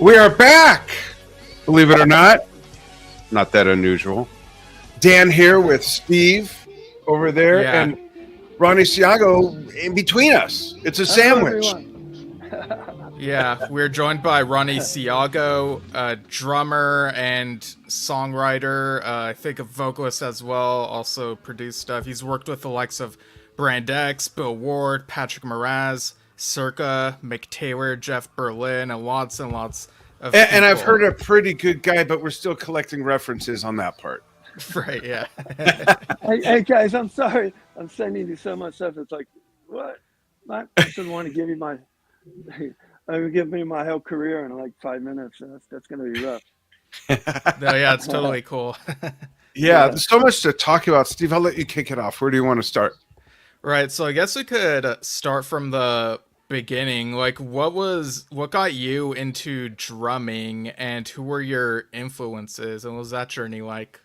We are back, believe it or not. Not that unusual. Dan here with Steve over there, and Ronnie Ciago in between us. It's a sandwich. Yeah, we're joined by Ronnie Ciago, a drummer and songwriter, I think a vocalist as well, also produced stuff. He's worked with the likes of Brand X, Bill Ward, Patrick Moraz, Circa, Mick Taylor, Jeff Berlin, and lots of and I've heard a pretty good guy, but we're still collecting references on that part. Right, yeah. hey guys, I'm sorry. I'm sending you so much stuff. It's like, what? I just want to give you my whole career in like 5 minutes. That's going to be rough. No, yeah, it's totally cool. Yeah, there's so much to talk about. Steve, I'll let you kick it off. Where do you want to start? Right, so I guess we could start from the beginning. Like, what got you into drumming, and who were your influences, and what was that journey like?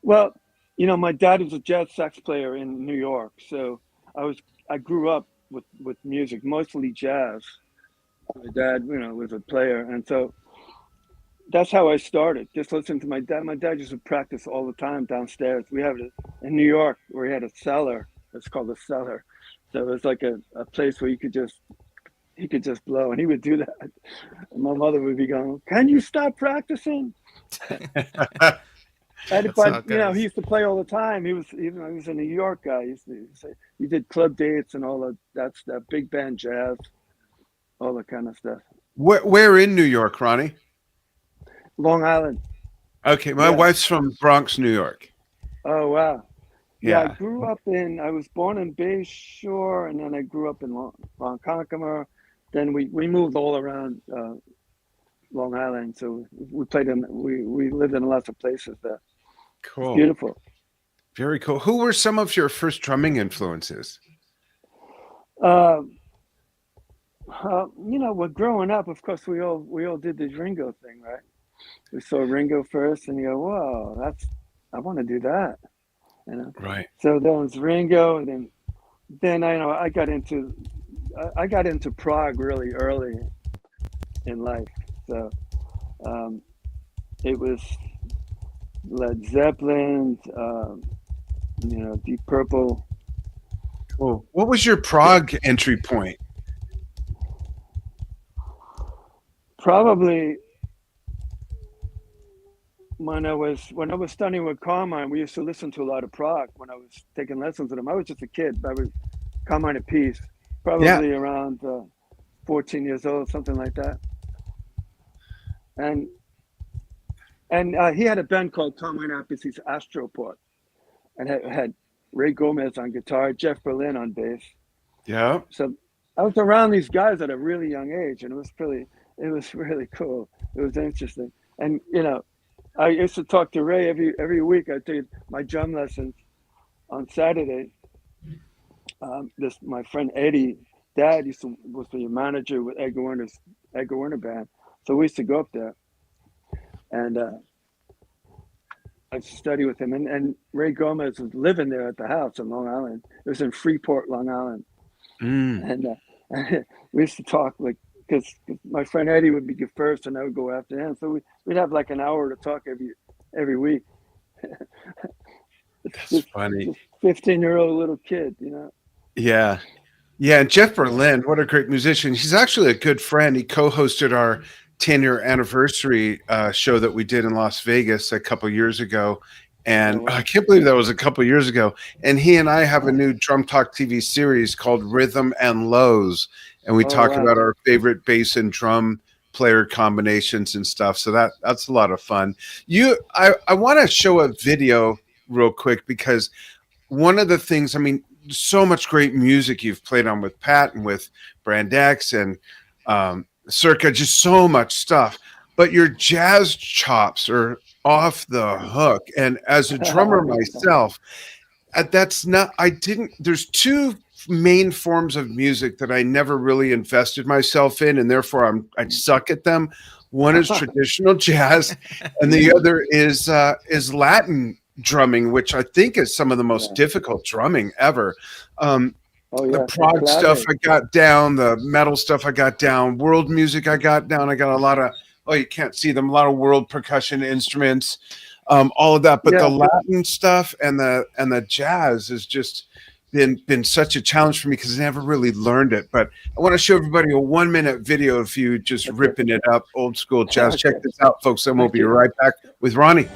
Well, my dad was a jazz sax player in New York, so I grew up with music, mostly jazz. My dad, was a player, and so that's how I started. Just listening to my dad. My dad used to practice all the time downstairs. We have it in New York where he had a cellar. It's called a cellar. So it was like a place where he could just blow, and he would do that. And my mother would be going, "Can you stop practicing?" But he used to play all the time. He was a New York guy. He did club dates and all of that big band jazz, all that kind of stuff. Where in New York, Ronnie? Long Island. Okay, my wife's from Bronx, New York. Oh wow. Yeah, Yeah. I was born in Bay Shore, and then I grew up in Ronkonkoma. Then we moved all around Long Island, so we lived in lots of places there. Cool. It's beautiful. Very cool. Who were some of your first drumming influences? We're growing up. Of course, we all did the Ringo thing, right? We saw Ringo first, and you go, "Whoa, I want to do that," Right. So there was Ringo, and then I got into prog really early in life. So it was Led Zeppelin, Deep Purple. Cool. What was your prog entry point? Probably when I was studying with Carmine, we used to listen to a lot of prog when I was taking lessons with him. I was just a kid. I was Carmine at Peace, probably around 14 years old, something like that. And he had a band called Carmine Appice's Astroport, and had Ray Gomez on guitar, Jeff Berlin on bass. Yeah. So I was around these guys at a really young age, and it was really cool. It was interesting. And I used to talk to Ray every week. I did my drum lessons on Saturday. My friend Eddie, Dad was the manager with Edgar Werner band, so we used to go up there, and I used to study with him. And Ray Gomez was living there at the house in Long Island. It was in Freeport, Long Island, and we used to talk because my friend Eddie would be first, and I would go after him. So we'd have like an hour to talk every week. That's funny. 15-year-old little kid, Yeah. Yeah, and Jeff Berlin, what a great musician. He's actually a good friend. He co-hosted our 10-year anniversary show that we did in Las Vegas a couple years ago. And I can't believe that was a couple years ago. And he and I have a new Drum Talk TV series called Rhythm and Lows. And we talk about our favorite bass and drum player combinations and stuff. So that's a lot of fun. I want to show a video real quick, because one of the things, so much great music you've played on with Pat and with Brand X and Circa, just so much stuff. But your jazz chops are off the hook. And as a drummer myself, there's two main forms of music that I never really invested myself in, and therefore I suck at them. One is traditional jazz, and the other is Latin drumming, which I think is some of the most difficult drumming ever. Oh The yeah, prog stuff clave. I got down, the metal stuff I got down, world music I got down. I got a lot of, oh, you can't see them, a lot of world percussion instruments, all of that. But the Yeah. Latin stuff and the jazz has just been such a challenge for me because I never really learned it. But I want to show everybody a 1-minute video of you just Okay. ripping it up, old school jazz. Check Okay. this out, folks. Then we'll Thank be you. right back with Ronnie.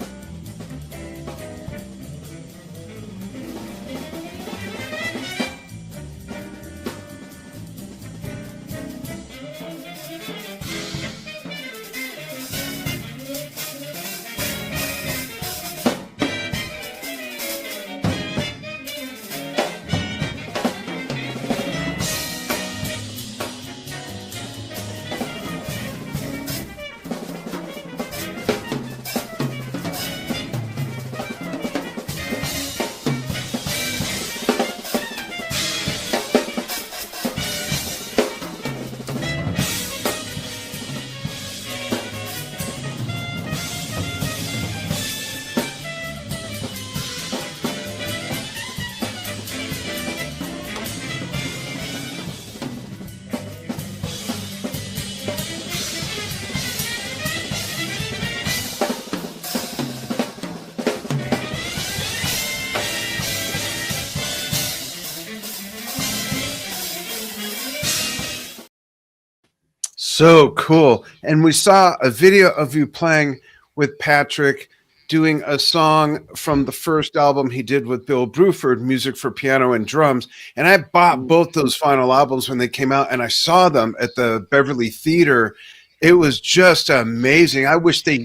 So cool. And we saw a video of you playing with Patrick doing a song from the first album he did with Bill Bruford, Music for Piano and Drums. And I bought both those final albums when they came out, and I saw them at the Beverly Theater. It was just amazing. I wish they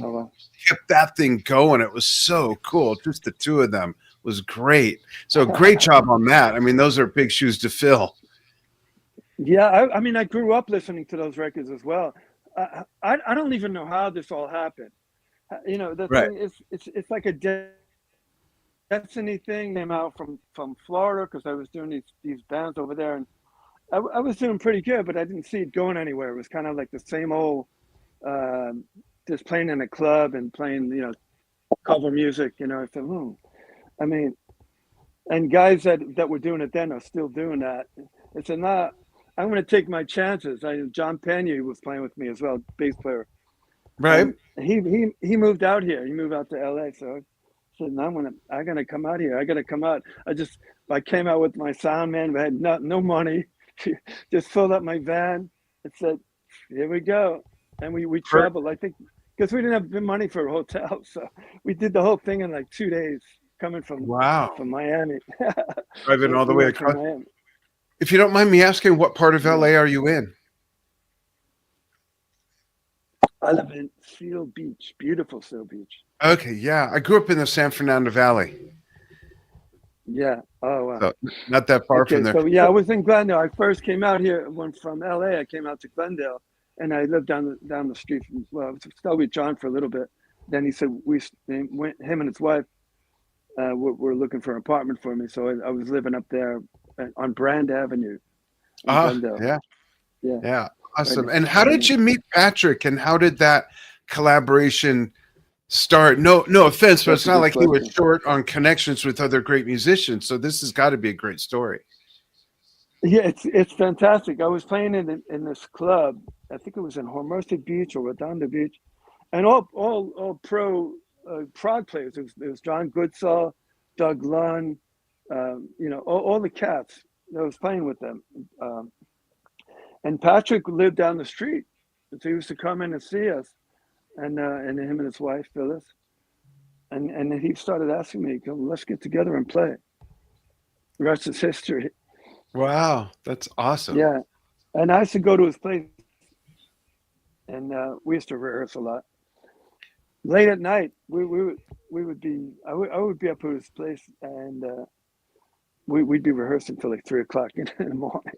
kept that thing going. It was so cool. Just the two of them was great. So great job on that. I mean, those are big shoes to fill. Yeah, I mean, I grew up listening to those records as well. I don't even know how this all happened. You know, the Right. thing is, it's like a destiny thing. Came out from Florida because I was doing these bands over there, and I was doing pretty good, but I didn't see it going anywhere. It was kind of like the same old, just playing in a club and playing, you know, cover music. You know, I said, I mean, and guys that were doing it then are still doing that. It's not. I'm going to take my chances. John Pena was playing with me as well, bass player. Right. And he moved out here. He moved out to LA. So I said, no, I'm gonna come out here. I gotta come out. I came out with my sound man. I had no money. Just filled up my van and said, here we go. And we traveled, I think, because we didn't have the money for a hotel. So we did the whole thing in like 2 days coming from Miami. Driving all the way across. Miami. If you don't mind me asking, what part of LA are you in? I live in Seal Beach, beautiful Seal Beach. Okay, yeah. I grew up in the San Fernando Valley. Yeah. Oh, wow. So not that far from there. So yeah, I was in Glendale. I first came out here from LA. I came out to Glendale, and I lived down the street from. Well, I was still with John for a little bit. Then he said him and his wife were looking for an apartment for me. So I was living up there on Brand Avenue. Glendale. Yeah. Awesome. And how did you meet Patrick, and how did that collaboration start? No offense, but it's not like you were short on connections with other great musicians. So this has got to be a great story. Yeah, it's fantastic. I was playing in this club. I think it was in Hermosa Beach or Redondo Beach, and all pro prog players. It was John Goodsall, Doug Lunn, you know, all the cats. I was playing with them. And Patrick lived down the street, so he used to come in and see us, and him and his wife Phyllis, and then he started asking me, "Let's get together and play." The rest is history. Wow, that's awesome. Yeah, and I used to go to his place, and we used to rehearse a lot. Late at night, we would be. I would be up at his place, and we'd be rehearsing till like 3 o'clock in the morning.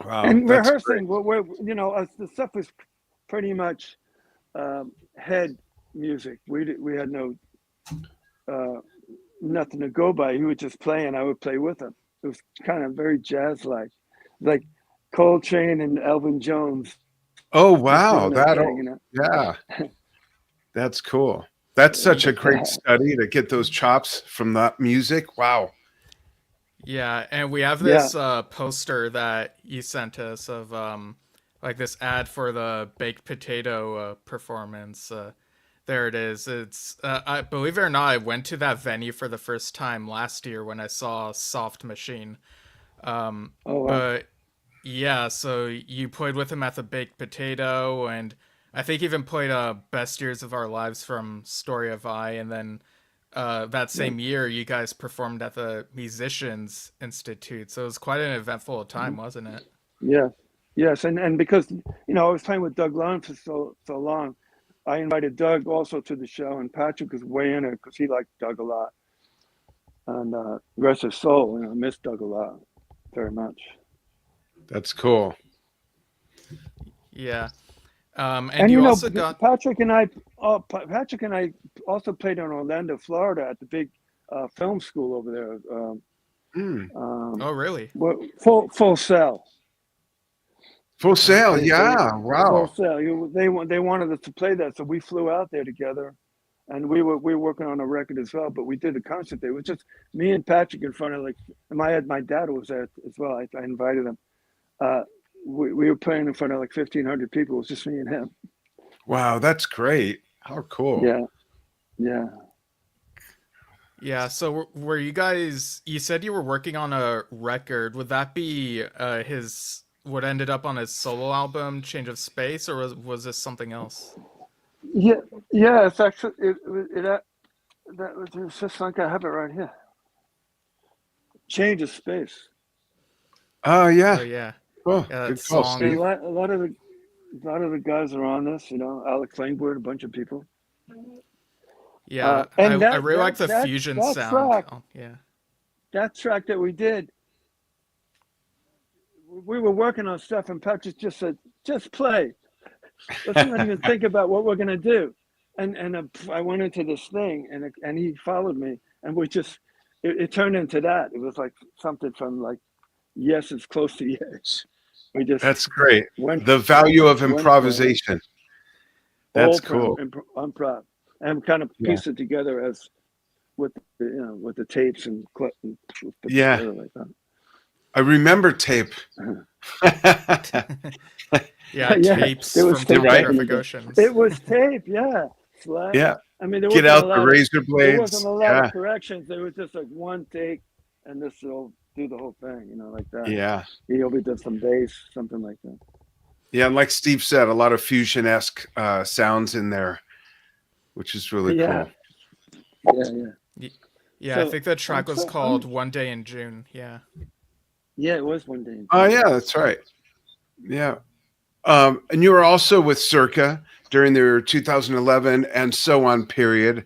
Wow, and rehearsing, we're you know, the stuff was pretty much head music. We had no nothing to go by. He would just play, and I would play with him. It was kind of very like Coltrane and Elvin Jones. Oh wow, thing, you know? Yeah, that's cool. That's such a great study to get those chops from that music. Wow. Yeah, and we have this poster that you sent us of like this ad for the baked potato performance. There it is. It's I believe it or not, I went to that venue for the first time last year when I saw Soft Machine. Oh, wow. But yeah, so you played with him at the baked potato, and I think even played Best Years of Our Lives from Story of I, and then that same year you guys performed at the Musicians Institute. So it was quite an eventful time, wasn't it? Yeah. Yes, and because I was playing with Doug Lund for so long, I invited Doug also to the show, and Patrick was way in it because he liked Doug a lot. And rest his soul, I miss Doug a lot, very much. That's cool. Yeah. And you also got Patrick and I also played in Orlando, Florida, at the big film school over there. oh, really? Full Sail. Full Sail, yeah, wow. Full Sail. They wanted us to play that, so we flew out there together, and we were working on a record as well. But we did a concert there. It was just me and Patrick in front of my dad was there as well. I invited him. We were playing in front of 1,500 people. It was just me and him. Wow, that's great. How cool. Yeah, so were you guys, you said you were working on a record. Would that be what ended up on his solo album, Change of Space, or was this something else? Yeah, it's actually, that was just like I have it right here. Change of Space. Oh, yeah. Oh, yeah. Oh, Yeah, good that call, song. Steve. A lot of the guys are on this, Alex Langford, a bunch of people. Yeah, and I really like the that fusion sound. track, Oh, yeah. that track that we did, we were working on stuff, and Patrick just said, "Just play. Let's not even think about what we're gonna do." And I went into this thing, and he followed me, and we just it turned into that. It was like something from Yes, It's Close to the Edge. We just That's great. went The value of went for it. improvisation. That's All cool. improv, and kind of piece it together as with the tapes and put Yeah. together like that. I remember tape. Yeah, Yeah, tapes it from was tape. Photographic Oceans. It was tape, yeah. Slap. Yeah. I mean, there Get wasn't a out the lot razor there blades. wasn't a lot Yeah. of corrections. There was just one take, and this will do the whole thing, like that. Yeah. He always does some bass, something like that. Yeah. And like Steve said, a lot of fusion-esque sounds in there, which is really Yeah. cool. Yeah, So, I think the track was called One Day in June. Yeah. Yeah, it was One Day. Oh, yeah, that's right. Yeah. And you were also with Circa during their 2011 and so on period.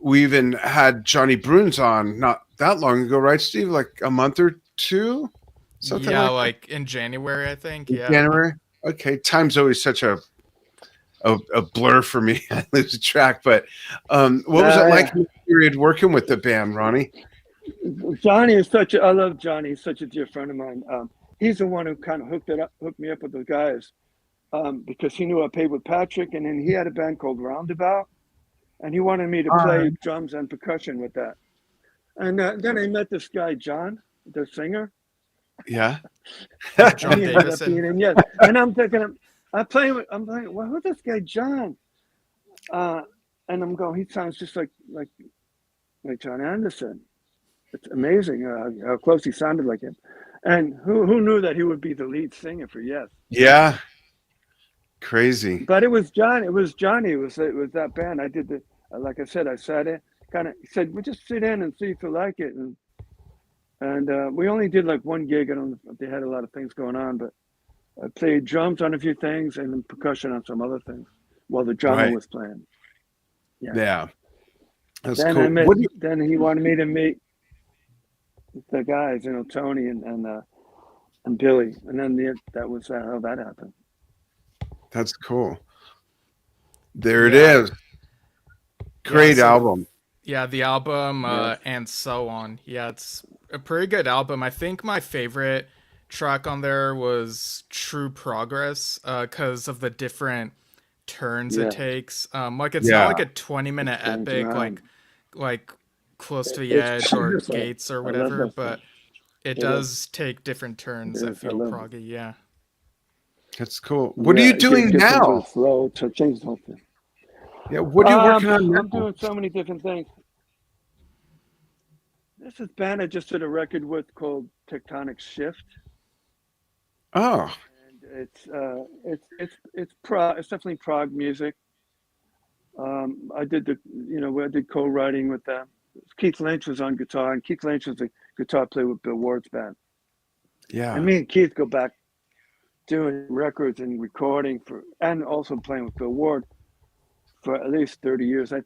We even had Johnny Bruhns on not that long ago, right, Steve? Like a month or two? Something like in January, I think. that? Yeah. January? Okay. Time's always such a blur for me. I lose track. But what was it like in the period working with the band, Ronnie? Johnny is I love Johnny. He's such a dear friend of mine. He's the one who kind of hooked me up with the guys because he knew I played with Patrick, and then he had a band called Roundabout, and he wanted me to play drums and percussion with that. And then I met this guy, John, the singer. Yeah. John Davison. And I'm thinking, I'm playing, well, who's this guy, John? And I'm going, he sounds just like John Anderson. It's amazing how close he sounded like him. And who knew that he would be the lead singer for Yes? Yeah. Crazy. But it was John. It was Johnny. It was that band. I did like I said, I sat in. He said, "Well, just sit in and see if you like it." And we only did one gig. I don't know if they had a lot of things going on, but I played drums on a few things and then percussion on some other things while the drummer was playing. Yeah. That's then cool. Then he wanted me to meet the guys, Tony and Billy, and then that was how that happened. That's cool. There it is. Great album. Yeah, the album and so on. Yeah, it's a pretty good album. I think my favorite track on there was True Progress because of the different turns it takes. It's not like a 20-minute epic like Close to the It's Edge or beautiful. Gates or I love whatever, that song. but it Yeah. does take different turns that Yes, I feel love it. proggy. Yeah. That's cool. What are you it doing gets a little now? slow to change the whole thing. Yeah, what are you working on now? I'm doing so many different things. This is a band I just did a record with called Tectonic Shift. Oh, And it's definitely prog music. I did I did co-writing with them. Keith Lynch was on guitar, and Keith Lynch was a guitar player with Bill Ward's band. yeah. And me and Keith go back doing records and recording and also playing with Bill Ward for at least 30 years. I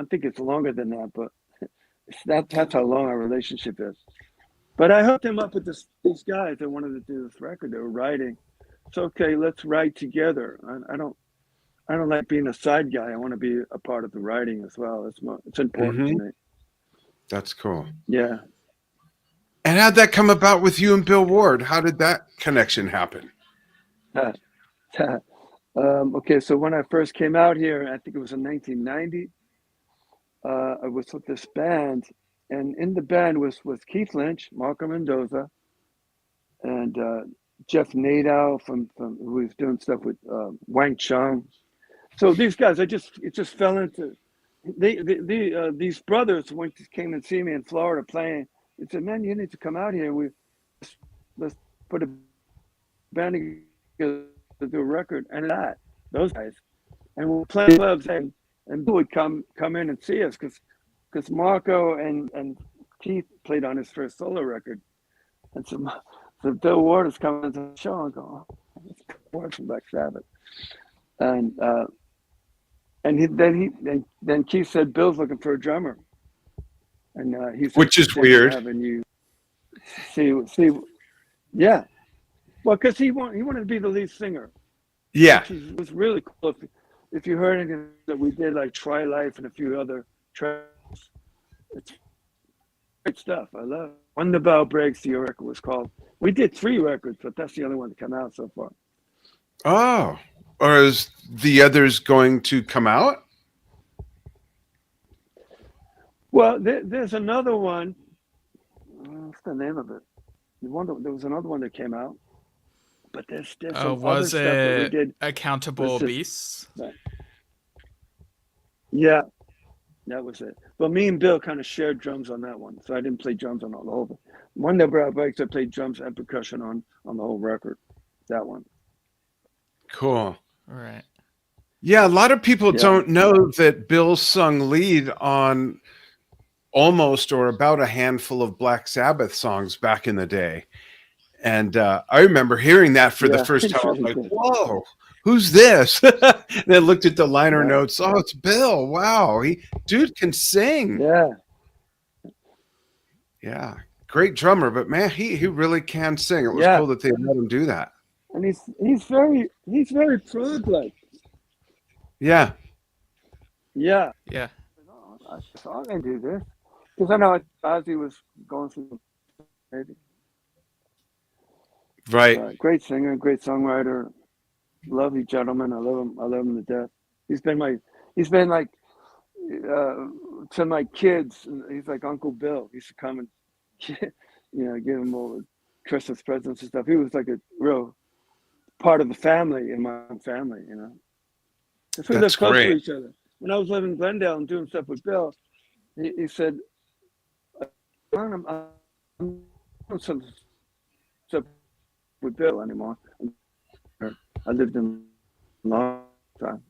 think it's longer than that, but that's how long our relationship is. But I hooked him up with these guys that wanted to do this record. They were writing. It's okay, let's write together. I don't like being a side guy. I want to be a part of the writing as well. It's important to me. That's cool. Yeah. And how'd that come about with you and Bill Ward? How did that connection happen? Okay, so when I first came out here, I think it was in 1990, I was with this band, and in the band was Keith Lynch, Marco Mendoza, and Jeff Nadeau from who was doing stuff with Wang Chung. So these guys, it just fell into. These brothers came and see me in Florida playing. They said, "Man, you need to come out here. Let's put a band together to do a record." And those guys, and we'll play clubs, and Bill would come in and see us because Marco and Keith played on his first solo record, and so Bill Ward is coming to the show and go, "Oh, it's Ward from Black Sabbath," then Keith said, "Bill's looking for a drummer," and he said, Which is weird. Having you see, yeah, well, because he wanted to be the lead singer. Yeah. It was really cool. If you heard anything that we did, like Try Life and a few other tracks, it's great stuff. I love it. When the Bell Breaks, the record was called. We did 3 records, but that's the only one to come out so far. Oh, or is the others going to come out? Well, there's another one. What's the name of it? There was another one that came out. But there's some other stuff that we did. Accountable Beasts? Yeah, that was it. But me and Bill kind of shared drums on that one, so I didn't play drums on all the whole. One that brought bikes, I played drums and percussion on the whole record. That one. Cool. All right. Yeah, a lot of people don't know that Bill sung lead on almost or about a handful of Black Sabbath songs back in the day. And I remember hearing that for the first time. I was like, whoa, who's this? And then looked at the liner notes. Oh, it's Bill. Wow. Dude can sing. Yeah. Yeah. Great drummer, but man, he really can sing. It was cool that they let him do that. And he's very prog-like. Yeah. Yeah. Yeah. I can do this. Because I know Ozzy was going through maybe. Right. Great singer, great songwriter, lovely gentleman. I love him to death. He's been like to my kids. He's like Uncle Bill. He used to come and give him all the Christmas presents and stuff. He was like a real part of the family in my own family. Because we lived close to each other. When I was living in Glendale and doing stuff with Bill, he said, "I'm doing some stuff with Bill anymore." I lived in a long time,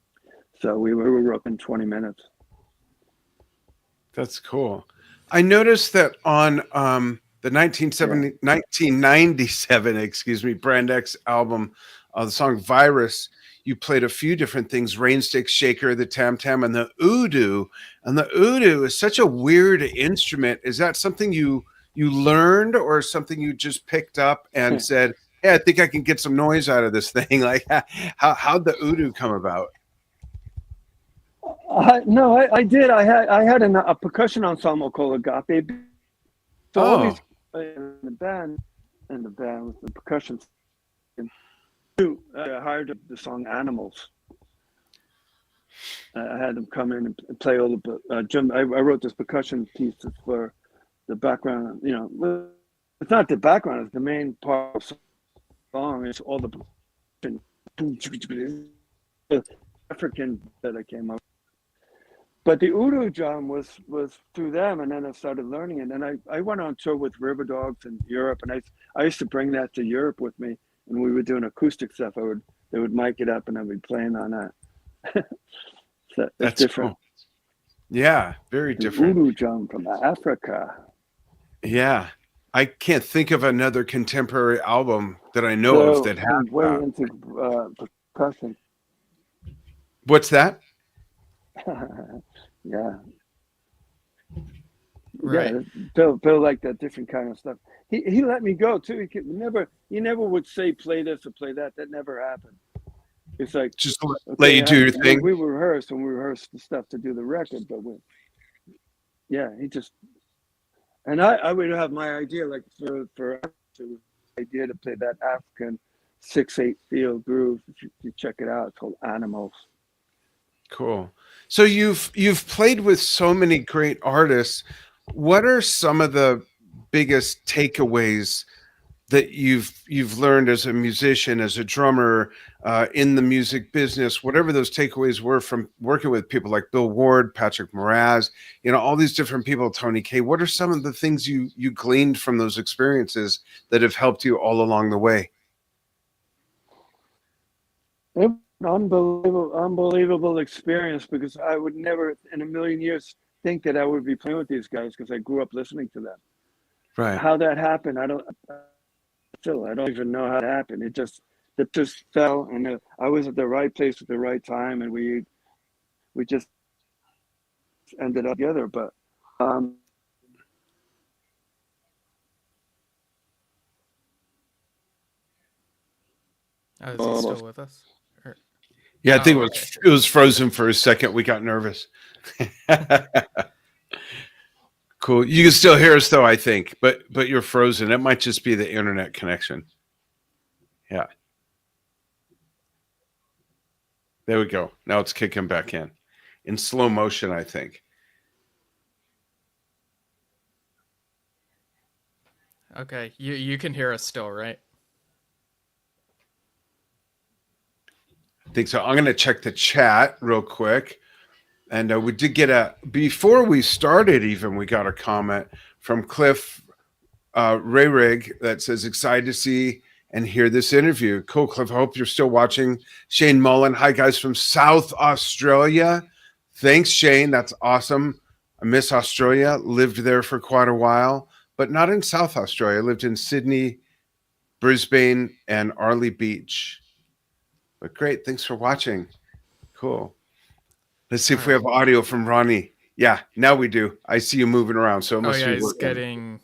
so we were up in 20 minutes. That's cool. I noticed that on the 1997 Brand X album, the song "Virus," you played a few different things: Rainstick Shaker, the tam tam, and the oudou. And the oudou is such a weird instrument. Is that something you learned, or something you just picked up and said, "Hey, I think I can get some noise out of this thing"? Like, how'd the oudou come about? No, I did. I had a percussion ensemble called Agape. So all these in the band with the percussion. I hired the song Animals. I had them come in and play all the drum. I wrote this percussion piece for the background. You know, it's not the background; it's the main part of the song. It's all the African that I came up. But the Udu drum was through them, and then I started learning it. And I went on tour with River Dogs in Europe, and I used to bring that to Europe with me, and we were doing acoustic stuff. They would mic it up, and I'd be playing on that. So it's That's different. cool. Yeah, very The different. Udu drum from Africa. Yeah. I can't think of another contemporary album that I know of that has I'm way that. into percussion. What's that? Yeah. Right. Yeah, Bill liked that different kind of stuff. He let me go too. He never would say play this or play that. That never happened. It's like Just let you do your thing. We rehearsed and we rehearsed the stuff to do the record, but he just and I would have my idea like for idea to play that African 6/8 feel groove. If you check it out, it's called Animals. Cool. So you've played with so many great artists. What are some of the biggest takeaways that you've learned as a musician, as a drummer, in the music business, whatever those takeaways were from working with people like Bill Ward, Patrick Moraz, all these different people, Tony Kaye? What are some of the things you gleaned from those experiences that have helped you all along the way? It was an unbelievable experience because I would never in a million years think that I would be playing with these guys because I grew up listening to them. Right. How that happened, I don't even know how it happened. It just fell, and I was at the right place at the right time, and we just ended up together. But Is he still with us? Yeah, I think it was frozen for a second. We got nervous. Cool. You can still hear us though, I think, but you're frozen. It might just be the internet connection. Yeah. There we go. Now it's kicking back in slow motion, I think. Okay, you can hear us still, right? I think so. I'm going to check the chat real quick. And we did get before we started even, we got a comment from Cliff Rayrig that says, excited to see and hear this interview. Cool, Cliff. I hope you're still watching. Shane Mullen. Hi, guys from South Australia. Thanks, Shane. That's awesome. I miss Australia. Lived there for quite a while, but not in South Australia. I lived in Sydney, Brisbane, and Arley Beach. But great. Thanks for watching. Cool. Let's see if we have audio from Ronnie. Yeah, now we do. I see you moving around. So it must be he's getting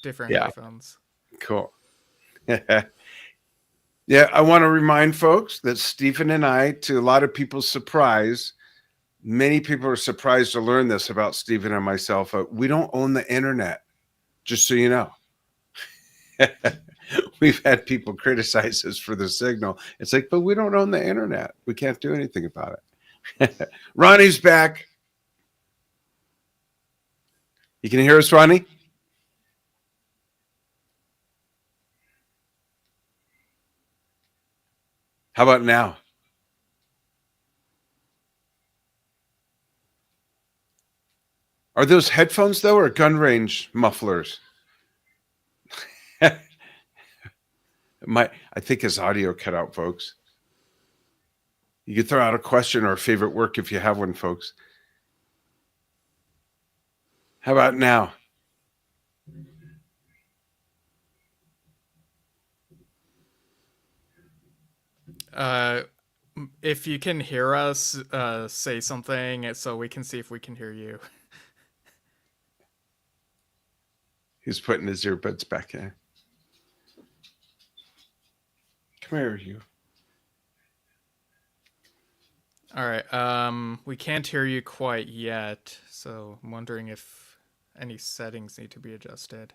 different headphones. Cool. Yeah, I want to remind folks that Stephen and I, to a lot of people's surprise, many people are surprised to learn this about Stephen and myself. We don't own the internet, just so you know. We've had people criticize us for the signal. It's like, but we don't own the internet. We can't do anything about it. Ronnie's back. You can hear us, Ronnie? How about now? Are those headphones, though, or gun range mufflers? I think his audio cut out, folks. You could throw out a question or a favorite work if you have one, folks. How about now? If you can hear us, say something so we can see if we can hear you. He's putting his earbuds back in. Come here, you. All right. We can't hear you quite yet, so I'm wondering if any settings need to be adjusted.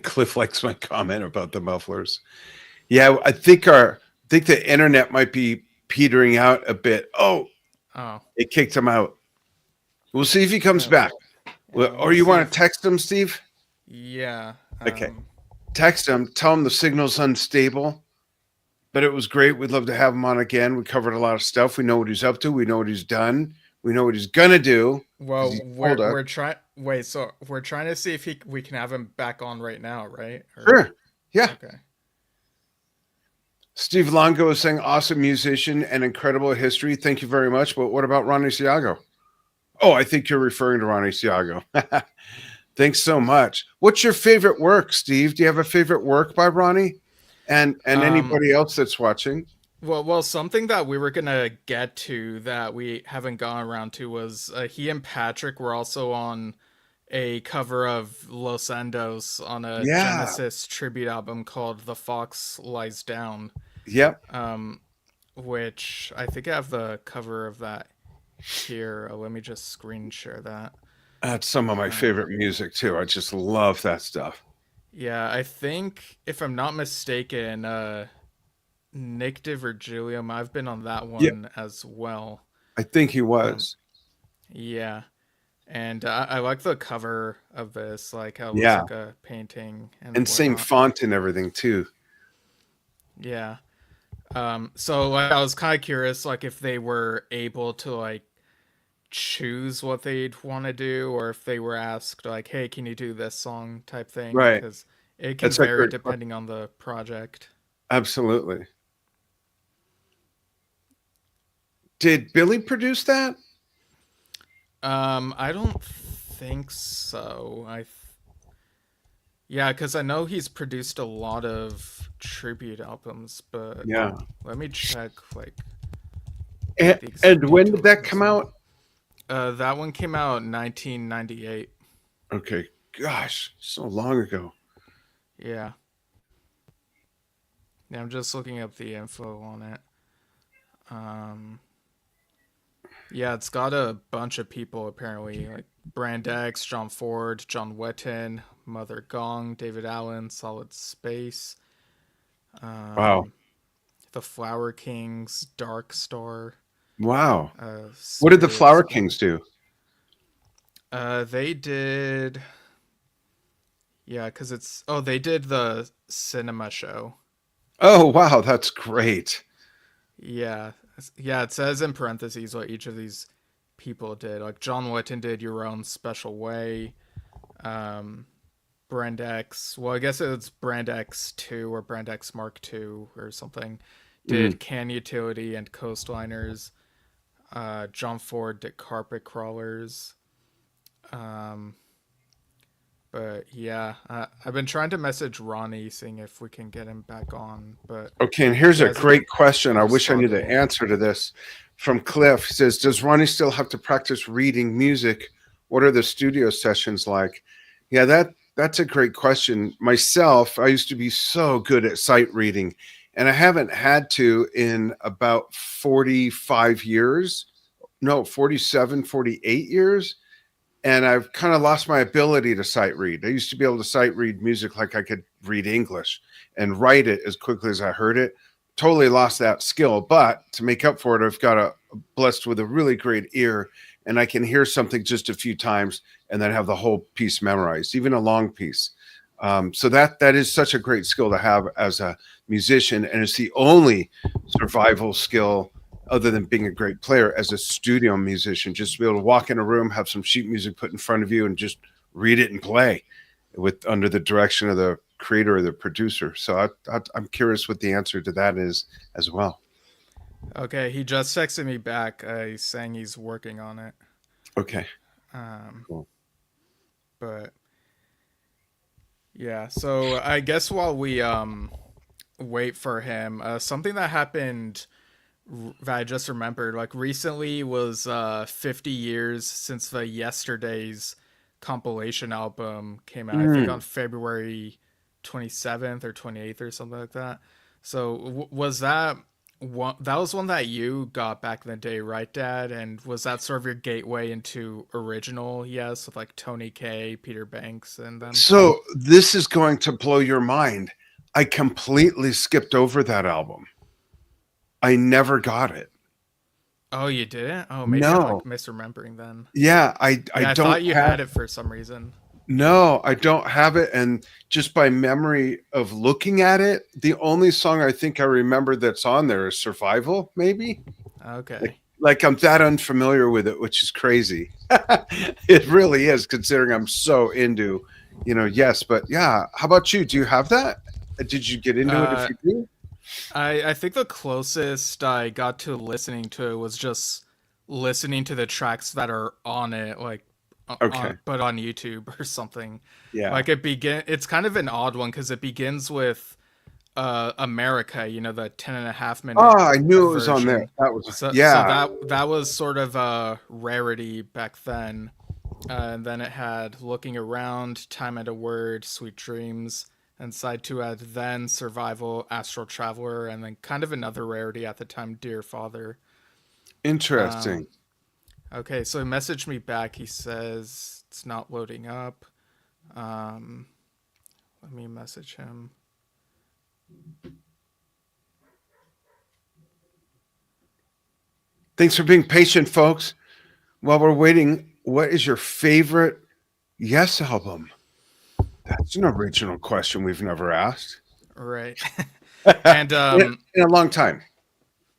Cliff likes my comment about the mufflers. Yeah, I think the internet might be petering out a bit. Oh, it kicked him out. We'll see if he comes back. Or you want to text him, Steve? Yeah. Okay. Text him. Tell him the signal's unstable. But it was great. We'd love to have him on again. We covered a lot of stuff. We know what he's up to. We know what he's done. We know what he's gonna do. Well, we're trying. Wait, so we're trying to see if we can have him back on right now, right? Sure. Yeah. Okay. Steve Longo is saying awesome musician and incredible history. Thank you very much. But what about Ronnie Ciago? Oh, I think you're referring to Ronnie Ciago. Thanks so much. What's your favorite work, Steve? Do you have a favorite work by Ronnie? And anybody else that's watching? Well, something that we were gonna get to that we haven't gone around to was he and Patrick were also on a cover of Los Endos on a Genesis tribute album called "The Fox Lies Down." Yep. Which I think I have the cover of that here. Let me just screen share that. That's some of my favorite music too. I just love that stuff. Yeah, I think if I'm not mistaken, Nick DiVirgilio might have been on that one as well. I think he was. Yeah. And I like the cover of this, like how it looks like a painting. And same font and everything too. Yeah. So like, I was kind of curious, like if they were able to like choose what they'd want to do, or if they were asked like, hey, can you do this song type thing? Right. Because it can vary depending on the project. Absolutely. Did Billy produce that? I don't think so. Yeah, because I know he's produced a lot of tribute albums, but let me check. Like, and when did that come out? That one came out in 1998. Okay, gosh, so long ago. Yeah. Yeah, I'm just looking up the info on it. Yeah, it's got a bunch of people apparently, like Brand X, John Ford, John Wetton, Mother Gong, David Allen, Solid Space. Wow. The Flower Kings, Dark Star. Wow. What did the Flower Kings do? They did... Yeah, because it's... Oh, they did the cinema show. Oh, wow, that's great. Yeah. Yeah, it says in parentheses what each of these people did. Like John Wetton did Your Own Special Way. Brand X, well, I guess it's Brand X 2 or Brand X Mark 2 or something. Did Can Utility and Coastliners. John Ford did Carpet Crawlers. But yeah, I've been trying to message Ronnie, seeing if we can get him back on. But okay, and here's a great question. I wish I knew the answer to this. From Cliff, he says, "Does Ronnie still have to practice reading music? What are the studio sessions like?" Yeah, that's a great question. Myself, I used to be so good at sight reading, and I haven't had to in about 45 years. No, 47, 48 years. And I've kind of lost my ability to sight read. I used to be able to sight read music like I could read English and write it as quickly as I heard it. Totally lost that skill. But to make up for it, I've got blessed with a really great ear, and I can hear something just a few times and then have the whole piece memorized, even a long piece. So that is such a great skill to have as a musician, and it's the only survival skill other than being a great player as a studio musician, just to be able to walk in a room, have some sheet music put in front of you and just read it and play under the direction of the creator or the producer. So I'm curious what the answer to that is as well. Okay, he just texted me back. He's saying he's working on it. Okay. Cool. But yeah, so I guess while we wait for him, something that happened that I just remembered, like recently was 50 years since the Yesterday's compilation album came out. I think on February 27th or 28th or something like that. So was that that was one that you got back in the day, right, Dad? And was that sort of your gateway into original Yes, with like Tony Kaye, Peter Banks, and them? So this is going to blow your mind. I completely skipped over that album. I never got it. Oh, you didn't? Oh, maybe I'm No. like misremembering then. Yeah, I don't thought you had it for some reason. No, I don't have it. And just by memory of looking at it, the only song I think I remember that's on there is Survival, maybe. Okay. Like I'm that unfamiliar with it, which is crazy. It really is, considering I'm so into, Yes. But yeah, how about you? Do you have that? Did you get into it if you do? I think the closest I got to listening to it was just listening to the tracks that are on it, like Okay. but on YouTube or something. Yeah. Like it's kind of an odd one because it begins with America, the 10.5 minute. Oh, I knew it was on version. there. That was So that was sort of a rarity back then. And then it had Looking Around, Time and a Word, Sweet Dreams, and side 2 had Then, Survival, Astral Traveler, and then kind of another rarity at the time, Dear Father. Interesting. Okay, so he messaged me back. He says it's not loading up. Let me message him. Thanks for being patient, folks. While we're waiting, what is your favorite Yes album? That's an original question we've never asked. Right. And in a long time.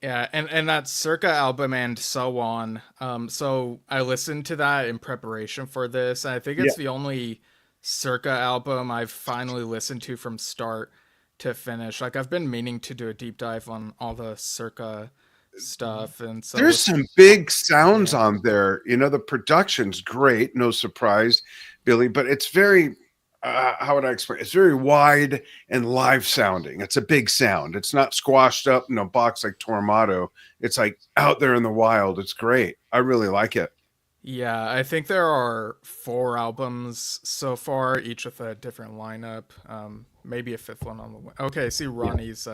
Yeah, and that Circa album and so on. So I listened to that in preparation for this, and I think it's the only Circa album I've finally listened to from start to finish. Like I've been meaning to do a deep dive on all the Circa stuff, and so there's some big sounds on there. The production's great, no surprise, Billy, but it's very how would I explain? It's very wide and live sounding. It's a big sound. It's not squashed up in a box like Tormato. It's like out there in the wild. It's great. I really like it. Yeah, I think there are 4 albums so far, each with a different lineup. Maybe a 5th one on the way. Okay, I see Ronnie's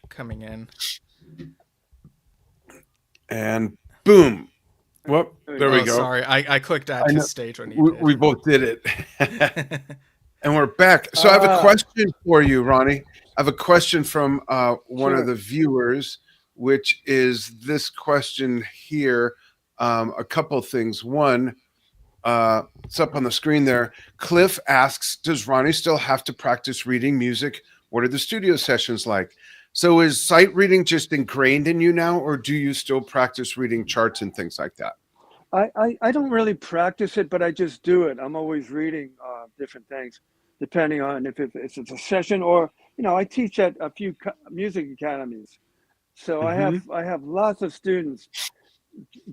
coming in. And boom. Well, there we go. Sorry, I clicked add to stage when you did. We both did it. And we're back. So I have a question for you, Ronnie. I have a question from one of the viewers, which is this question here. A couple of things. One, it's up on the screen there. Cliff asks, does Ronnie still have to practice reading music? What are the studio sessions like? So is sight reading just ingrained in you now, or do you still practice reading charts and things like that? I don't really practice it, but I just do it. I'm always reading different things, depending on if it's a session or, I teach at a few music academies. So I have lots of students,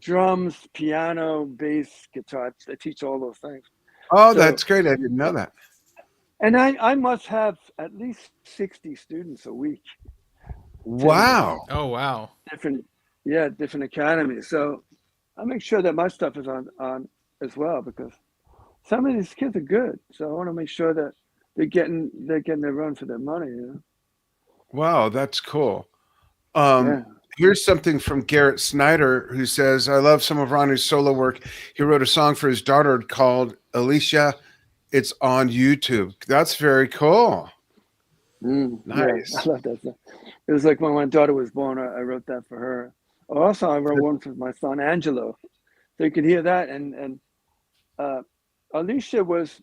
drums, piano, bass, guitar. I teach all those things. Oh, that's great. I didn't know that. And I must have at least 60 students a week. Wow. Oh, wow. Different academies. So I make sure that my stuff is on as well, because some of these kids are good. So I want to make sure that they're getting their run for their money. Wow, that's cool. Here's something from Garrett Snyder, who says, I love some of Ronnie's solo work. He wrote a song for his daughter called Alicia. It's on YouTube. That's very cool. Nice. Yeah, I love that stuff. It was like when my daughter was born, I wrote that for her. Also, I wrote one for my son Angelo, so you could hear that. And Alicia was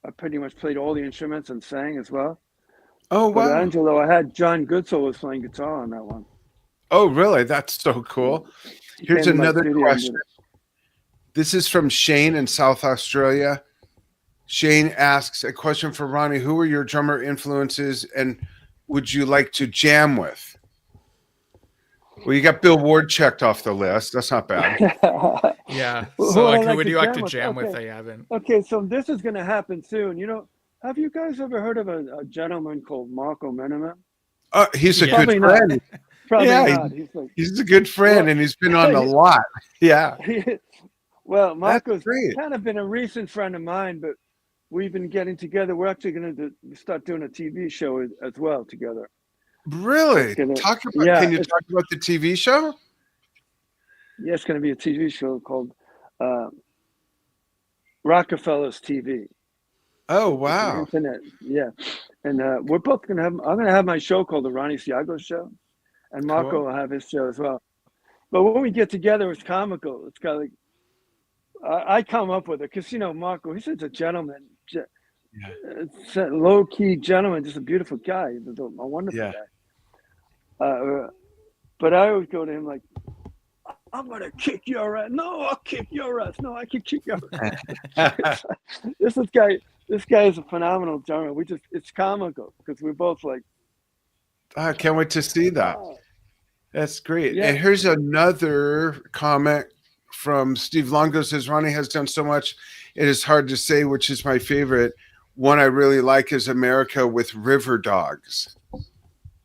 I pretty much played all the instruments and sang as well. Oh wow! But Angelo, I had John Goodsell was playing guitar on that one. Oh really? That's so cool. Here's another question. This is from Shane in South Australia. Shane asks a question for Ronnie. Who are your drummer influences, and would you like to jam with? Well, you got Bill Ward checked off the list. That's not bad. Yeah. So, who would you like to jam with? I haven't. Okay, so this is going to happen soon. Have you guys ever heard of a gentleman called Marco Menemen? He's a good friend. Probably not. He's a good friend, and he's been on a lot. Yeah. Well, Marco's kind of been a recent friend of mine, but we've been getting together. We're actually going to start doing a TV show as well together. Really? Can you talk talk about the TV show? Yeah, it's going to be a TV show called Rockefeller's TV. Oh, It's an wow. internet, yeah. And we're both going to have. I'm going to have my show called the Ronnie Ciago Show, and Marco Cool. will have his show as well. But when we get together, it's comical. It's got like I come up with it because Marco, he's such a gentleman, it's a low key gentleman, just a beautiful guy, a wonderful Yeah. guy. But I always go to him like, I'm gonna kick your ass. No, I'll kick your ass. No, I can kick your ass. This guy is a phenomenal drummer. It's comical because we're both like, I can't wait to see that. oh, That's great. yeah. And here's another comment from Steve Longo. Says Ronnie has done so much, it is hard to say which is my favorite. One I really like is America with River Dogs.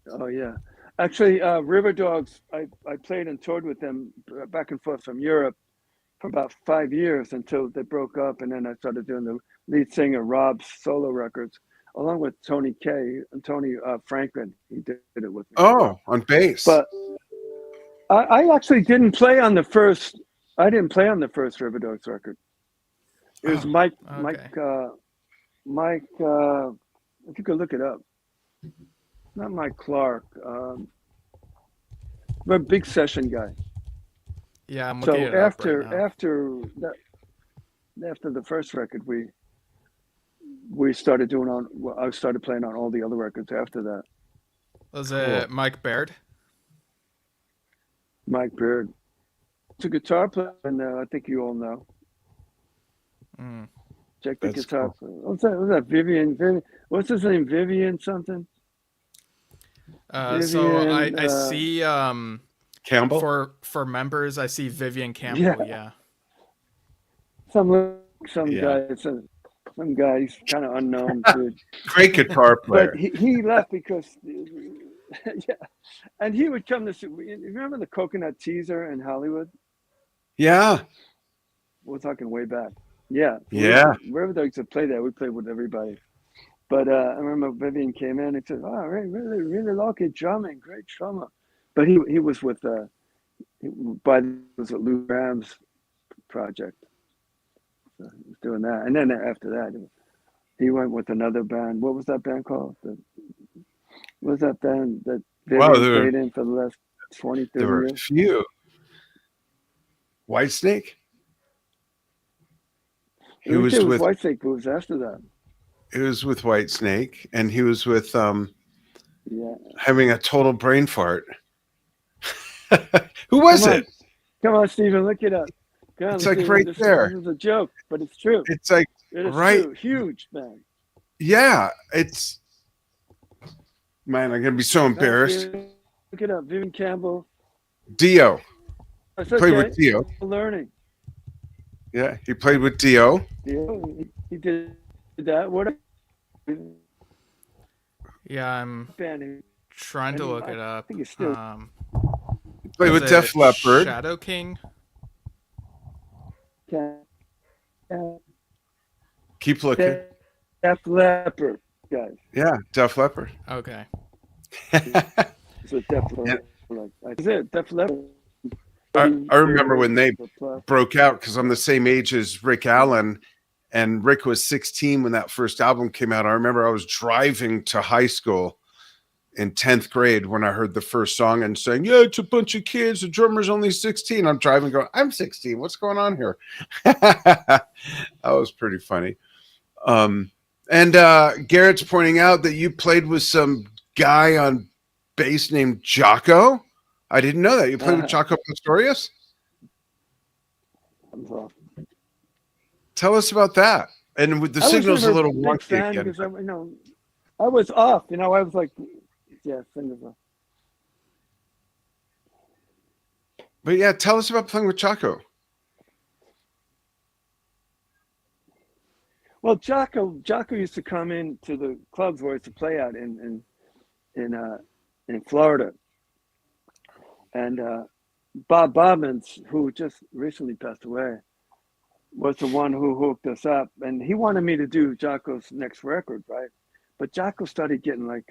Oh yeah. Actually, River Dogs, I played and toured with them back and forth from Europe for about 5 years until they broke up, and then I started doing the lead singer Rob's solo records along with Tony Kaye and Tony Franklin. He did it with me. Oh, on bass. But I actually didn't play on the first. I didn't play on the first River Dogs record. It was Mike. Okay. Mike. If you could look it up. Not Mike Clark. We're a big session guy. Yeah, I'm So looking it up right now. after the first record, we started doing on. I started playing on all the other records after that. Was it Mike Baird? Mike Beard. It's a guitar player, and I think you all know. Mm. Check the That's guitar player. What's that? Vivian. What's his name? Vivian something. So I Vivian, see Campbell? for members, I see Vivian Campbell. Yeah. Some Yeah. guy. Some guy. He's kind of unknown dude. Great guitar player. But he left because, yeah. And he would come to see. You remember the Coconut Teaser in Hollywood? Yeah. We're talking way back. Yeah. Yeah. Wherever they used to play there, we played with everybody. But I remember Vivian came in and said, "Oh, really, really like it, drumming, great drummer." But he was with was a Lou Graham's project. So he was doing that, and then after that, he went with another band. What was that band called? What was that band that Vivian played in for the last 20, 30 There were a years? few. Whitesnake? He was with Whitesnake moves after that. He was with Whitesnake, and he was with Yeah. having a total brain fart. Who was it? Come on, Stephen, look it up. Come on, It's like Stephen, right there. This is a joke, but it's true. It's like It is right. true. Huge, man. Yeah, it's man, I'm gonna be so embarrassed. Look it up. Vivian Campbell. Dio. That's Played with Dio. Learning. Yeah, he played with Dio. He did that. What? Yeah, I'm Band. trying to look it up. I think it's still. He played Was with it Def Leppard. Shadow King. Keep looking. Def Leppard, guys. Yeah, Def Leppard. Okay. So Def Leppard. Is it Def Leppard? I remember when they broke out because I'm the same age as Rick Allen, and Rick was 16 when that first album came out. I remember I was driving to high school in 10th grade when I heard the first song and saying, "Yeah, it's a bunch of kids. The drummer's only 16." I'm driving going, "I'm 16. What's going on here?" That was pretty funny. And Garrett's pointing out that you played with some guy on bass named Jocko. I didn't know that. You played with Jocko Pastorius? Tell us about that. And with the signal's a little wonky again. Because I was off. I was like, yeah, signals. But yeah, tell us about playing with Jocko. Well, Jocko used to come into the clubs where I used to play out in Florida. And Bob Bobbins, who just recently passed away, was the one who hooked us up. And he wanted me to do Jocko's next record, right? But Jocko started getting like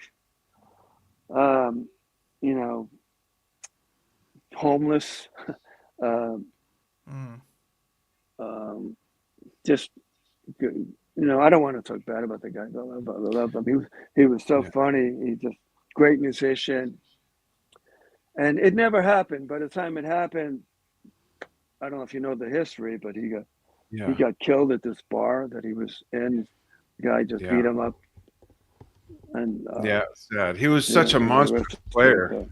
You know, homeless, um, Mm. just good. You know, I don't want to talk bad about the guy. I love him. He was so funny. He's just great musician. And it never happened. By the time it happened, I don't know if you know the history, but he got killed at this bar that he was in. The guy just beat him up. And sad. He was such a monster player.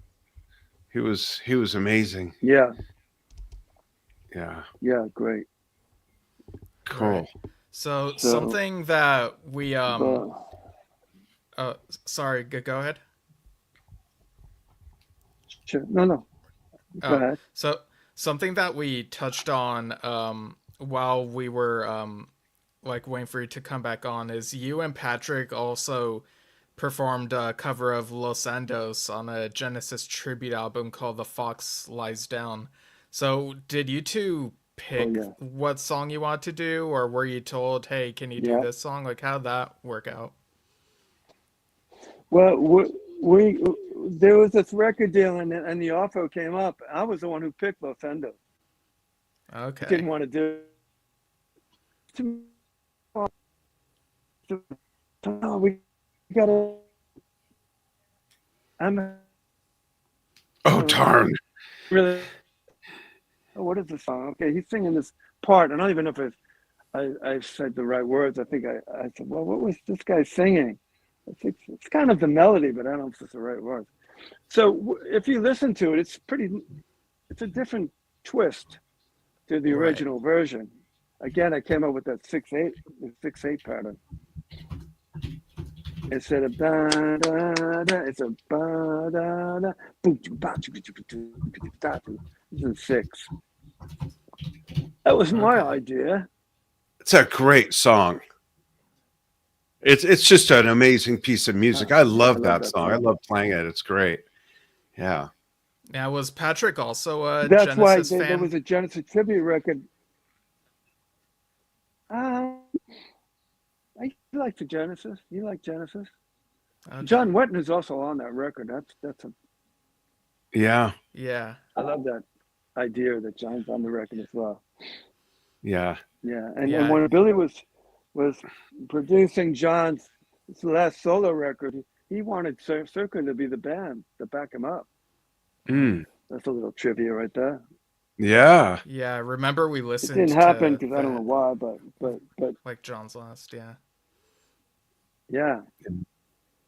He was amazing. Yeah. Yeah. Yeah, great. Cool. Right. So something that we sorry, go ahead. Sure. No. Go ahead. So something that we touched on while we were like waiting for you to come back on is you and Patrick also performed a cover of Los Endos on a Genesis tribute album called The Fox Lies Down. So did you two pick what song you want to do, or were you told, hey, can you do this song? Like, how'd that work out? Well, we there was this record deal and the offer came up. I was the one who picked Los Endos. Okay. Didn't want to do it. We gotta. Oh, darn. Really? Oh, what is the song? Okay, he's singing this part. I don't even know if I said the right words. I think I said, well, what was this guy singing? It's kind of the melody, but I don't know if it's the right words. So if you listen to it, it's a different twist to the original version. Again, I came up with that 6/8 pattern. Instead of da da da, it's a ba da da, boom ba. This is 6. That was my idea. It's a great song. It's just an amazing piece of music. I love that song. I love playing it. It's great. Yeah. Now, was Patrick also a That's Genesis why fan? there was a Genesis tribute record. I like the Genesis. You like Genesis? Okay. John Wetton is also on that record. That's a. Yeah. Yeah. I love that idea that John's on the record as well. Yeah. Yeah, and when Billy was producing John's last solo record, he wanted Circa to be the band to back him up. That's a little trivia right there. Yeah. Yeah, remember we listened. It didn't happen because I don't know why, but like John's last, yeah.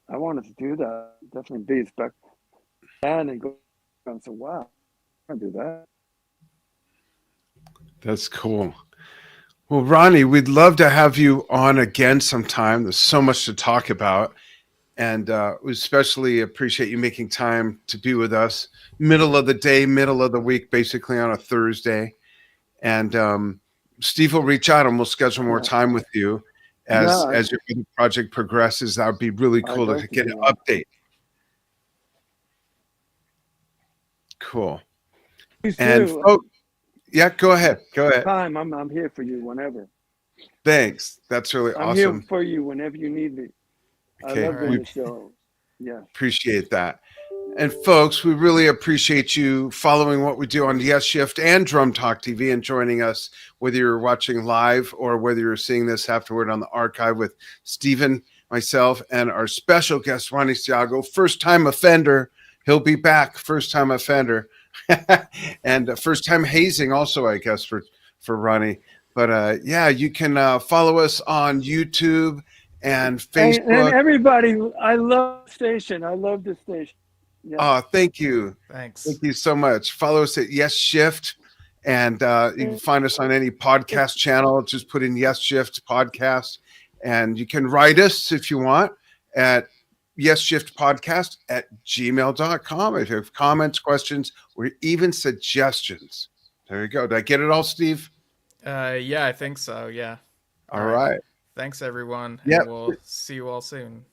I wanted to do that. Definitely be his back band and go and say, wow, I can do that. That's cool. Well, Ronnie, we'd love to have you on again sometime. There's so much to talk about. And we especially appreciate you making time to be with us. Middle of the day, middle of the week, basically on a Thursday. And Steve will reach out and we'll schedule more time with you as your project progresses. That would be really cool to get an update. Cool. And yeah, go ahead. Go ahead. I'm here for you whenever. Thanks. That's really awesome. I'm here for you whenever you need me. Okay. I love doing the show. Yeah. Appreciate that. And folks, we really appreciate you following what we do on Yesshift and Drum Talk TV and joining us, whether you're watching live or whether you're seeing this afterward on the archive with Stephen, myself, and our special guest, Ronnie Ciago, first-time offender. He'll be back, first-time offender. And first-time hazing also, I guess, for Ronnie. But yeah, you can follow us on YouTube and Facebook. And everybody, I love the station. I love the station. Yeah. Oh, thank you. Thanks. Thank you so much. Follow us at Yesshift, and you can find us on any podcast channel. Just put in Yesshift podcast, and you can write us if you want at yesshiftpodcast@gmail.com if you have comments, questions, or even suggestions. There you go. Did I get it all, Steve? Yeah, I think so. Yeah. All right. Thanks, everyone. Yeah. We'll see you all soon.